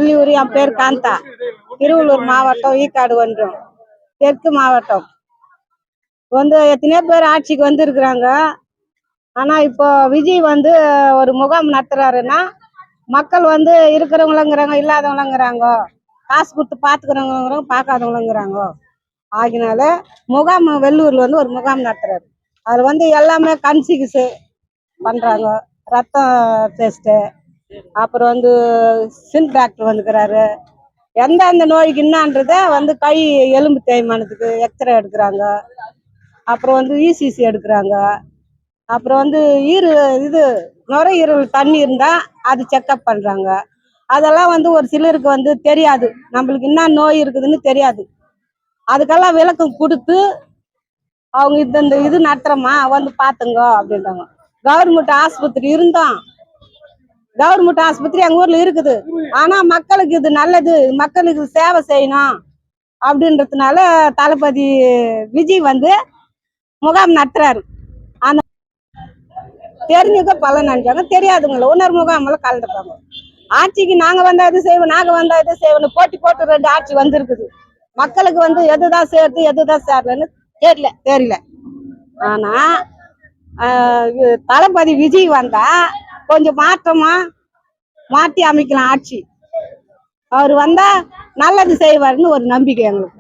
வெள்ளியூர். என் பேர் காந்தா. திருவள்ளூர் மாவட்டம், ஈக்காடு ஒன்றியம், தெற்கு மாவட்டம். எத்தனையோ பேர் ஆட்சிக்கு வந்திருக்கிறாங்க. ஆனா இப்போ விஜய் ஒரு முகாம் நடத்துறாருன்னா மக்கள் இருக்கிறவங்களங்கிறாங்க, இல்லாதவங்களங்கிறாங்க, காசு கொடுத்து பாத்துக்கிறவங்க பார்க்காதவங்களங்கிறாங்க. ஆகினால முகாம் வெள்ளூர்ல ஒரு முகாம் நடத்துறாரு. அதுல எல்லாமே கண் சிகிச்சை பண்றாங்க, ரத்தம் டெஸ்ட், அப்புறம் சின் டாக்டர் வந்துக்கிறாரு. எந்தெந்த நோய்க்கு என்னன்றத கை எலும்பு தேய்மானத்துக்கு எக்ஸ்ரே எடுக்கிறாங்க, அப்புறம் இசிசி எடுக்கிறாங்க, அப்புறம் நுரையீரல் தண்ணி இருந்தா அது செக்அப் பண்றாங்க. அதெல்லாம் ஒரு சிலருக்கு தெரியாது, நம்மளுக்கு என்ன நோய் இருக்குதுன்னு தெரியாது. அதுக்கெல்லாம் விளக்கம் கொடுத்து அவங்க இது நடத்துறமா பாத்துங்க அப்படின்றாங்க. கவர்மெண்ட் ஆஸ்பத்திரி இருந்தோம், கவர்மெண்ட் ஆஸ்பத்திரி எங்க ஊர்ல இருக்குது. ஆனா மக்களுக்கு இது நல்லது, மக்களுக்கு சேவை செய்யணும் அப்படின்றதுனால தளபதி விஜய் முகாம் நடத்துறாரு. அந்த தெரிஞ்சுக்க பலன் நினைச்சாங்க, தெரியாதுங்கள இன்னொரு முகாம்ல கலந்துப்பாங்க. ஆட்சிக்கு நாங்க வந்தா இது செய்வோம், நாங்க வந்தா இது செய்வோம், போட்டி போட்டு 2 ஆட்சி வந்திருக்குது. மக்களுக்கு எதுதான் சேர்த்து எதுதான் சேரலன்னு தெரியல. ஆனா தளபதி விஜய் வந்தா கொஞ்சம் மாற்றமா மாற்றி அமைக்கலாம் ஆட்சி. அவர் வந்தா நல்லது செய்வாருன்னு ஒரு நம்பிக்கை எங்களுக்கு.